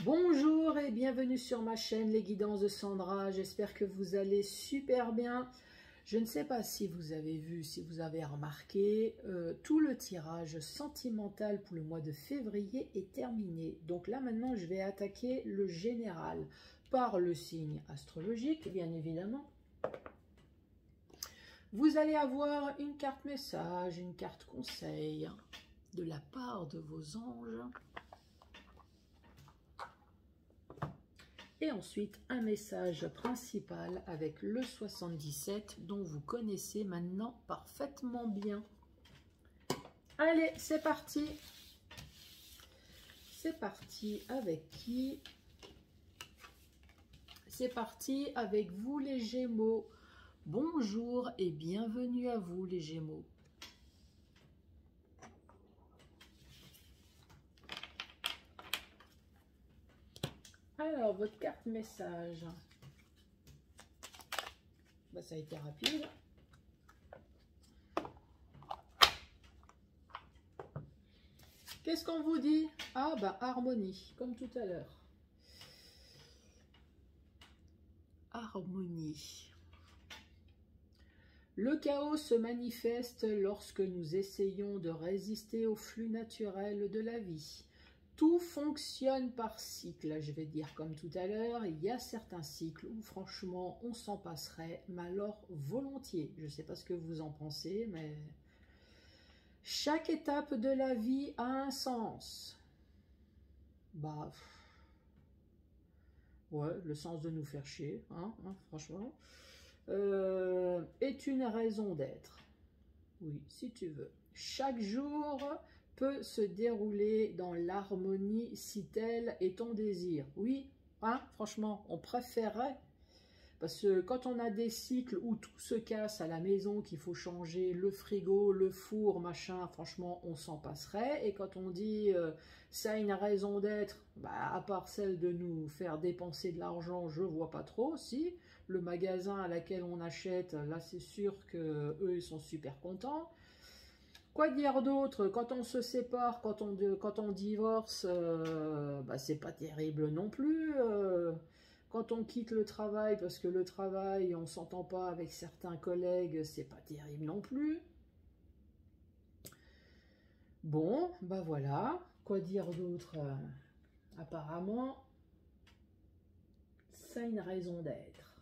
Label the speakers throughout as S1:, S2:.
S1: Bonjour et bienvenue sur ma chaîne Les Guidances de Sandra. J'espère que vous allez super bien. Je ne sais pas si vous avez vu, si vous avez remarqué, tout le tirage sentimental pour le mois de février est terminé. Donc là maintenant je vais attaquer le général par le signe astrologique, bien évidemment. Vous allez avoir une carte message, une carte conseil de la part de vos anges. Et ensuite, un message principal avec le 77 dont vous connaissez maintenant parfaitement bien. Allez, c'est parti. C'est parti avec qui? C'est parti avec vous les Gémeaux. Bonjour et bienvenue à vous les Gémeaux. Alors, votre carte message. Bah, ça a été rapide. Qu'est-ce qu'on vous dit? Ah, bah, harmonie, comme tout à l'heure. Harmonie. Le chaos se manifeste lorsque nous essayons de résister au flux naturel de la vie. Tout fonctionne par cycle, je vais dire comme tout à l'heure. Il y a certains cycles où franchement on s'en passerait, mais alors volontiers. Je ne sais pas ce que vous en pensez, mais chaque étape de la vie a un sens. Bah, ouais, le sens de nous faire chier, franchement, est une raison d'être. Oui, si tu veux. Chaque jour peut se dérouler dans l'harmonie si tel est ton désir. Oui, franchement, on préférerait. Parce que quand on a des cycles où tout se casse à la maison, qu'il faut changer le frigo, le four, machin, franchement, on s'en passerait. Et quand on dit ça a une raison d'être, bah, à part celle de nous faire dépenser de l'argent, je vois pas trop. Si, le magasin à laquelle on achète, là c'est sûr que eux ils sont super contents. Quoi dire d'autre? Quand on se sépare, quand on divorce, bah, c'est pas terrible non plus. Quand on quitte le travail, parce que le travail, on s'entend pas avec certains collègues, c'est pas terrible non plus. Bon, bah voilà. Quoi dire d'autre? Apparemment, ça a une raison d'être.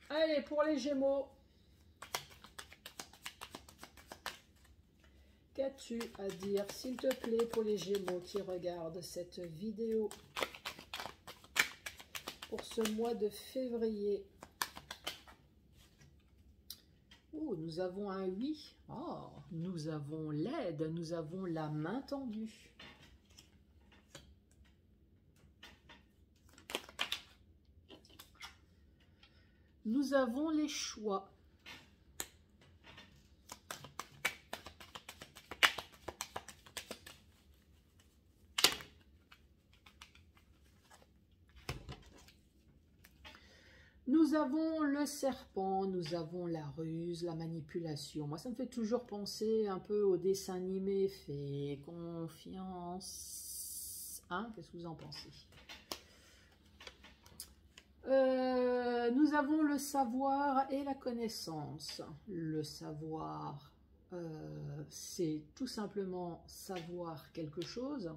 S1: Allez, pour les Gémeaux. Qu'as-tu à dire, s'il te plaît, pour les Gémeaux qui regardent cette vidéo pour ce mois de février? Oh, nous avons un oui. Oh, nous avons l'aide, nous avons la main tendue. Nous avons les choix. Nous avons le serpent, nous avons la ruse, la manipulation. Moi, ça me fait toujours penser un peu au dessin animé. Fais confiance. Qu'est-ce que vous en pensez? Nous avons le savoir et la connaissance. Le savoir, c'est tout simplement savoir quelque chose.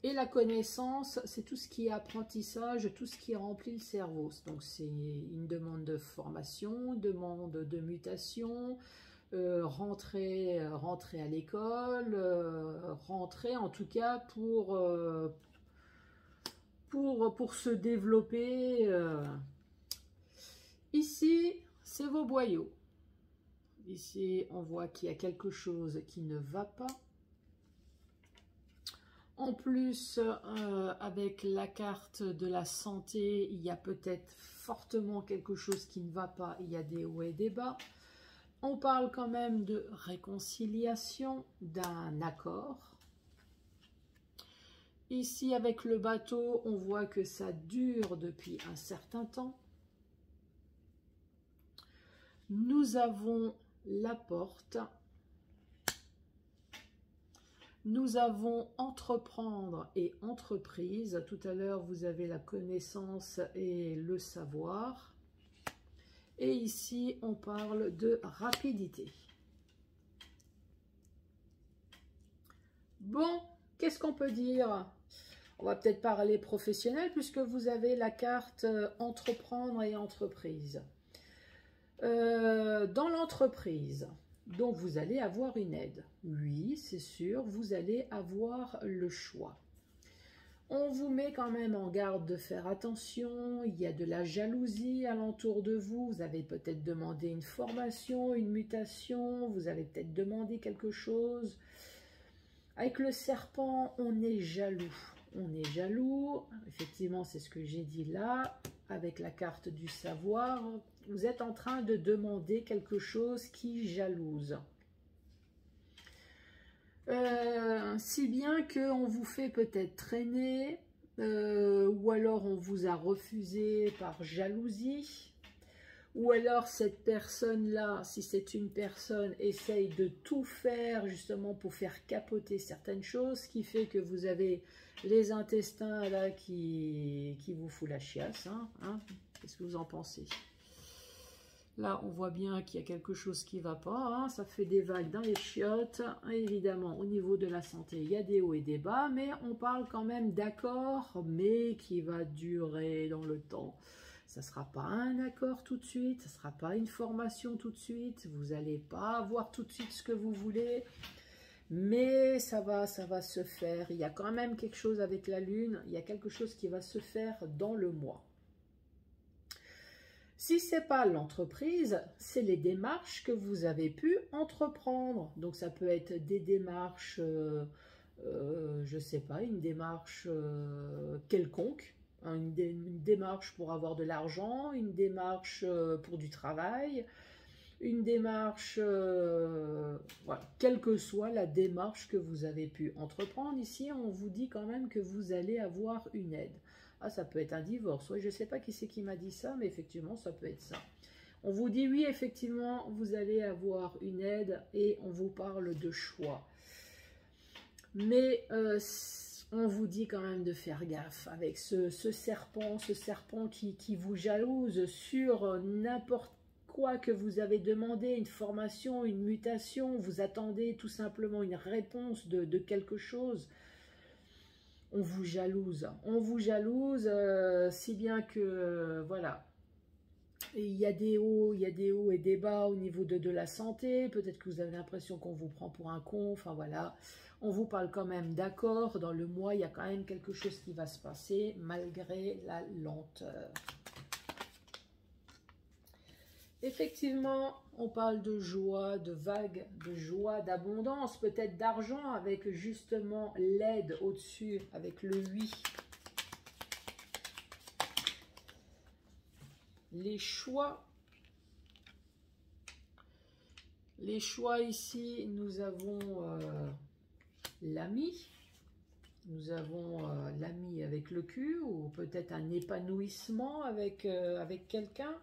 S1: Et la connaissance, c'est tout ce qui est apprentissage, tout ce qui remplit le cerveau. Donc c'est une demande de formation, une demande de mutation, rentrer à l'école, rentrer en tout cas pour se développer. Ici, c'est vos boyaux. Ici, on voit qu'il y a quelque chose qui ne va pas. En plus, avec la carte de la santé, il y a peut-être fortement quelque chose qui ne va pas. Il y a des hauts et des bas. On parle quand même de réconciliation, d'un accord. Ici, avec le bateau, on voit que ça dure depuis un certain temps. Nous avons la porte. Nous avons entreprendre et entreprise. Tout à l'heure, vous avez la connaissance et le savoir. Et ici, on parle de rapidité. Bon, qu'est-ce qu'on peut dire? On va peut-être parler professionnel puisque vous avez la carte entreprendre et entreprise. Dans l'entreprise, donc vous allez avoir une aide. Oui, c'est sûr, vous allez avoir le choix. On vous met quand même en garde de faire attention, il y a de la jalousie alentour de vous, vous avez peut-être demandé une formation, une mutation, vous avez peut-être demandé quelque chose. Avec le serpent, on est jaloux. On est jaloux, effectivement c'est ce que j'ai dit là, avec la carte du savoir, vous êtes en train de demander quelque chose qui jalouse. Si bien qu'on vous fait peut-être traîner, ou alors on vous a refusé par jalousie, ou alors cette personne-là, si c'est une personne, essaye de tout faire justement pour faire capoter certaines choses, ce qui fait que vous avez les intestins là qui vous fout la chiasse. Qu'est-ce que vous en pensez? Là, on voit bien qu'il y a quelque chose qui ne va pas. Ça fait des vagues dans les chiottes. Et évidemment, au niveau de la santé, il y a des hauts et des bas. Mais on parle quand même d'accord, mais qui va durer dans le temps. Ça ne sera pas un accord tout de suite. Ça ne sera pas une formation tout de suite. Vous n'allez pas avoir tout de suite ce que vous voulez. Mais ça va se faire. Il y a quand même quelque chose avec la lune. Il y a quelque chose qui va se faire dans le mois. Si ce n'est pas l'entreprise, c'est les démarches que vous avez pu entreprendre. Donc ça peut être des démarches, je ne sais pas, une démarche quelconque, une démarche pour avoir de l'argent, une démarche pour du travail, une démarche, voilà, quelle que soit la démarche que vous avez pu entreprendre. Ici, on vous dit quand même que vous allez avoir une aide. Ah, ça peut être un divorce. Oui, je ne sais pas qui c'est qui m'a dit ça, mais effectivement, ça peut être ça. On vous dit, oui, effectivement, vous allez avoir une aide et on vous parle de choix. Mais on vous dit quand même de faire gaffe avec ce serpent qui vous jalouse sur n'importe quoi que vous avez demandé, une formation, une mutation, vous attendez tout simplement une réponse de quelque chose. On vous jalouse, si bien que, voilà, et il y a des hauts et des bas au niveau de la santé, peut-être que vous avez l'impression qu'on vous prend pour un con, enfin voilà, on vous parle quand même d'accord, dans le mois, il y a quand même quelque chose qui va se passer, malgré la lenteur. Effectivement, on parle de joie, de vagues, de joie, d'abondance, peut-être d'argent avec justement l'aide au-dessus, avec le 8. Les choix ici, nous avons l'ami. Nous avons l'ami avec le cul ou peut-être un épanouissement avec quelqu'un.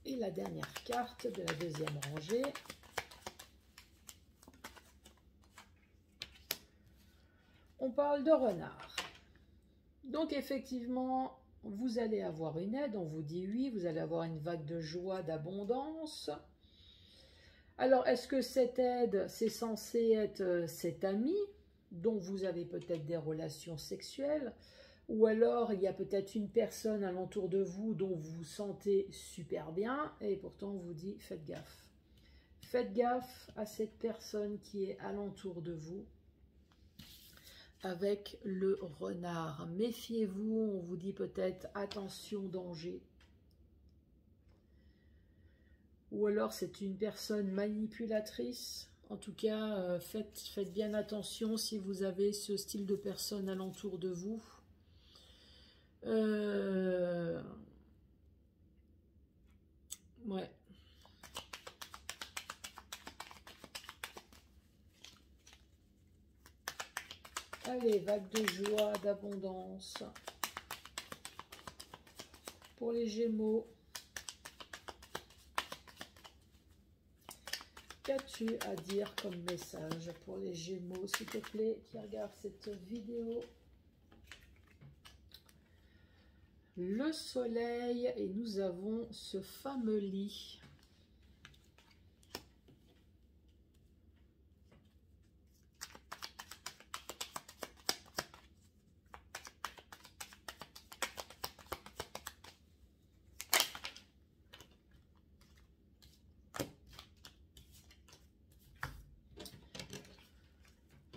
S1: Et la dernière carte de la deuxième rangée. On parle de renard. Donc effectivement, vous allez avoir une aide. On vous dit oui, vous allez avoir une vague de joie, d'abondance. Alors, est-ce que cette aide, c'est censé être cet ami dont vous avez peut-être des relations sexuelles? Ou alors, il y a peut-être une personne alentour de vous dont vous vous sentez super bien et pourtant on vous dit « faites gaffe ». Faites gaffe à cette personne qui est alentour de vous avec le renard. Méfiez-vous, on vous dit peut-être « attention, danger ». Ou alors c'est une personne manipulatrice. En tout cas, faites bien attention si vous avez ce style de personne alentour de vous. Ouais. Allez, vague de joie, d'abondance. Pour les Gémeaux. Qu'as-tu à dire comme message pour les Gémeaux, s'il te plaît, qui regardent cette vidéo? Le soleil et nous avons ce fameux lit.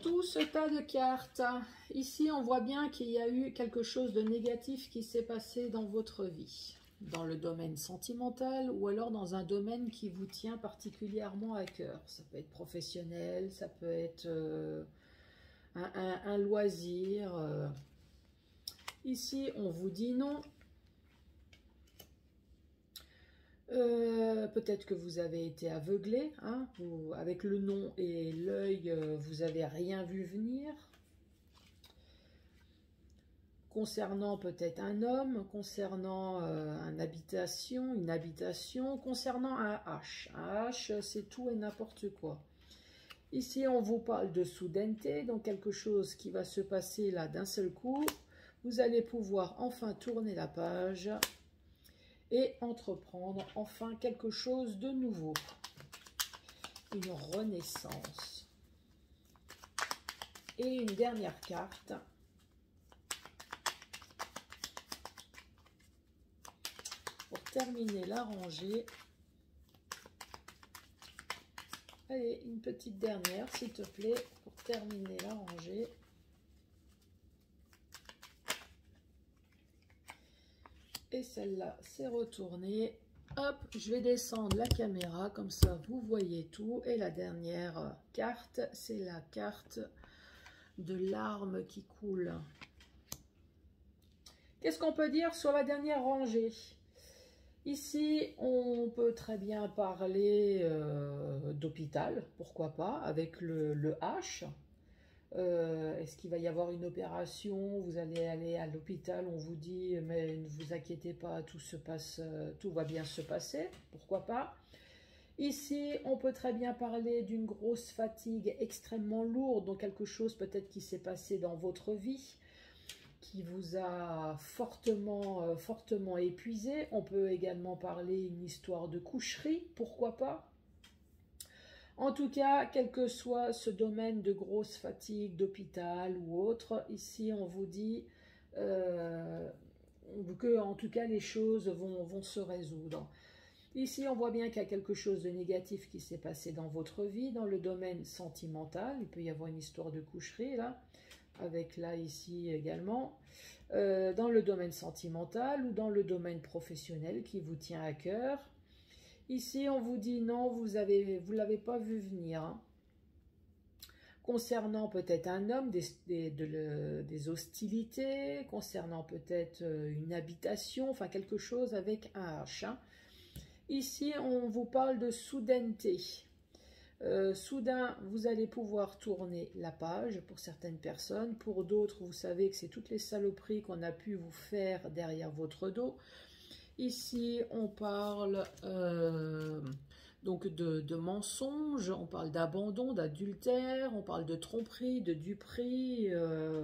S1: Tout ce tas de cartes, ici on voit bien qu'il y a eu quelque chose de négatif qui s'est passé dans votre vie, dans le domaine sentimental ou alors dans un domaine qui vous tient particulièrement à cœur. Ça peut être professionnel, ça peut être un loisir. Ici on vous dit non. Peut-être que vous avez été aveuglé, hein, avec le non et l'œil, vous n'avez rien vu venir. Concernant peut-être un homme, concernant une habitation, concernant un H. Un H, c'est tout et n'importe quoi. Ici, on vous parle de soudaineté, donc quelque chose qui va se passer là d'un seul coup. Vous allez pouvoir enfin tourner la page et entreprendre enfin quelque chose de nouveau. Une renaissance. Et une dernière carte. Pour terminer la rangée. Allez, une petite dernière, s'il te plaît, pour terminer la rangée. Et celle-là, c'est retourné. Hop, je vais descendre la caméra, comme ça vous voyez tout. Et la dernière carte, c'est la carte de larmes qui coulent. Qu'est-ce qu'on peut dire sur la dernière rangée? Ici, on peut très bien parler d'hôpital, pourquoi pas, avec le H. Est-ce qu'il va y avoir une opération? Vous allez aller à l'hôpital, on vous dit mais ne vous inquiétez pas, tout va bien se passer, pourquoi pas. Ici, on peut très bien parler d'une grosse fatigue extrêmement lourde, donc quelque chose peut-être qui s'est passé dans votre vie, qui vous a fortement épuisé. On peut également parler d'une histoire de coucherie, pourquoi pas. En tout cas, quel que soit ce domaine de grosse fatigue, d'hôpital ou autre, ici on vous dit que en tout cas les choses vont se résoudre. Ici on voit bien qu'il y a quelque chose de négatif qui s'est passé dans votre vie, dans le domaine sentimental. Il peut y avoir une histoire de coucherie là, avec là ici également. Dans le domaine sentimental ou dans le domaine professionnel qui vous tient à cœur. Ici, on vous dit non, vous l'avez pas vu venir. Hein. Concernant peut-être un homme, des hostilités, concernant peut-être une habitation, enfin quelque chose avec un H. Hein. Ici, on vous parle de soudaineté. Soudain, vous allez pouvoir tourner la page pour certaines personnes. Pour d'autres, vous savez que c'est toutes les saloperies qu'on a pu vous faire derrière votre dos. Ici, on parle donc de mensonges, on parle d'abandon, d'adultère, on parle de tromperie, de duperie,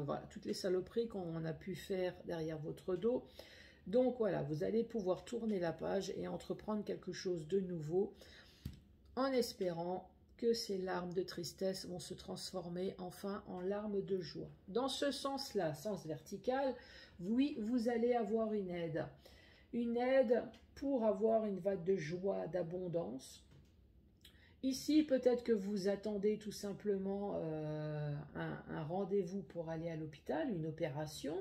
S1: voilà, toutes les saloperies qu'on a pu faire derrière votre dos. Donc voilà, vous allez pouvoir tourner la page et entreprendre quelque chose de nouveau en espérant que ces larmes de tristesse vont se transformer enfin en larmes de joie. Dans ce sens-là, sens vertical, oui, vous allez avoir une aide. Une aide pour avoir une vague de joie, d'abondance. Ici, peut-être que vous attendez tout simplement un rendez-vous pour aller à l'hôpital, une opération.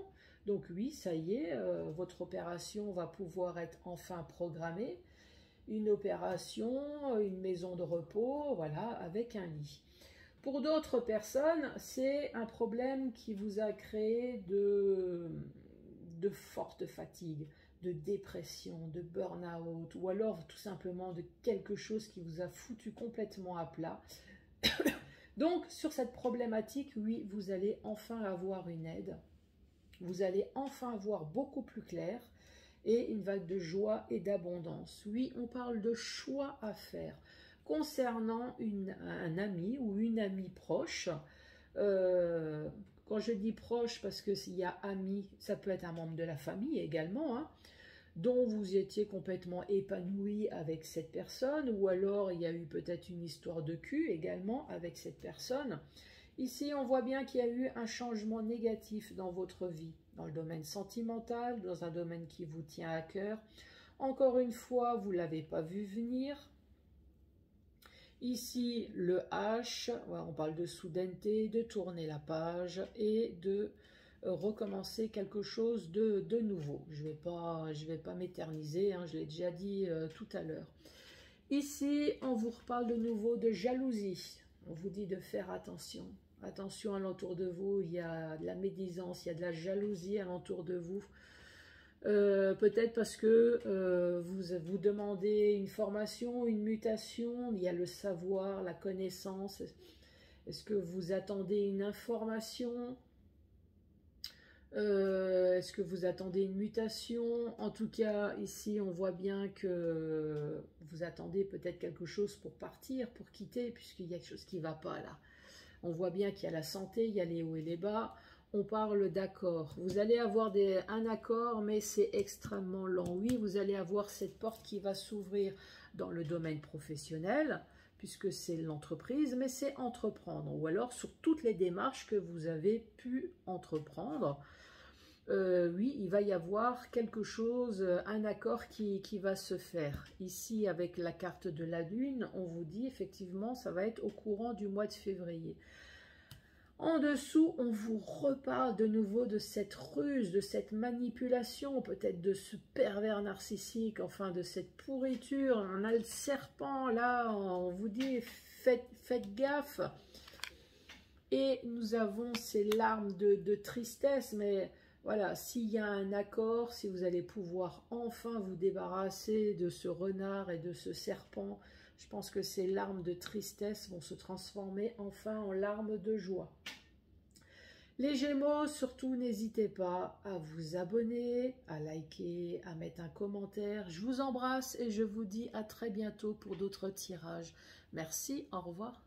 S1: Donc oui, ça y est, votre opération va pouvoir être enfin programmée. Une opération, une maison de repos, voilà, avec un lit. Pour d'autres personnes, c'est un problème qui vous a créé de forte fatigue, de dépression, de burn-out, ou alors tout simplement de quelque chose qui vous a foutu complètement à plat. Donc, sur cette problématique, oui, vous allez enfin avoir une aide. Vous allez enfin voir beaucoup plus clair et une vague de joie et d'abondance. Oui, on parle de choix à faire. concernant un ami ou une amie proche. Quand je dis proche, parce que s'il y a ami, ça peut être un membre de la famille également, hein, dont vous étiez complètement épanoui avec cette personne, ou alors il y a eu peut-être une histoire de cul également avec cette personne. Ici, on voit bien qu'il y a eu un changement négatif dans votre vie, dans le domaine sentimental, dans un domaine qui vous tient à cœur. Encore une fois, vous ne l'avez pas vu venir. Ici, le H, on parle de soudaineté, de tourner la page et de recommencer quelque chose de nouveau. Je vais pas m'éterniser, hein, je l'ai déjà dit tout à l'heure. Ici, on vous reparle de nouveau de jalousie. On vous dit de faire attention. Attention alentour de vous, il y a de la médisance, il y a de la jalousie alentour de vous. Peut-être parce que vous demandez une formation, une mutation, il y a le savoir, la connaissance. Est-ce que vous attendez une information? Est-ce que vous attendez une mutation? En tout cas, ici, on voit bien que vous attendez peut-être quelque chose pour partir, pour quitter, puisqu'il y a quelque chose qui ne va pas là. On voit bien qu'il y a la santé, il y a les hauts et les bas. On parle d'accord. Vous allez avoir un accord, mais c'est extrêmement lent. Oui, vous allez avoir cette porte qui va s'ouvrir dans le domaine professionnel, puisque c'est l'entreprise, mais c'est entreprendre. Ou alors sur toutes les démarches que vous avez pu entreprendre. Oui, il va y avoir quelque chose, un accord qui va se faire. Ici, avec la carte de la Lune, on vous dit effectivement, ça va être au courant du mois de février. En dessous, on vous reparle de nouveau de cette ruse, de cette manipulation, peut-être de ce pervers narcissique, enfin de cette pourriture. On a le serpent là, on vous dit faites gaffe. Et nous avons ces larmes de tristesse, mais voilà, s'il y a un accord, si vous allez pouvoir enfin vous débarrasser de ce renard et de ce serpent, je pense que ces larmes de tristesse vont se transformer enfin en larmes de joie. Les Gémeaux, surtout, n'hésitez pas à vous abonner, à liker, à mettre un commentaire. Je vous embrasse et je vous dis à très bientôt pour d'autres tirages. Merci, au revoir.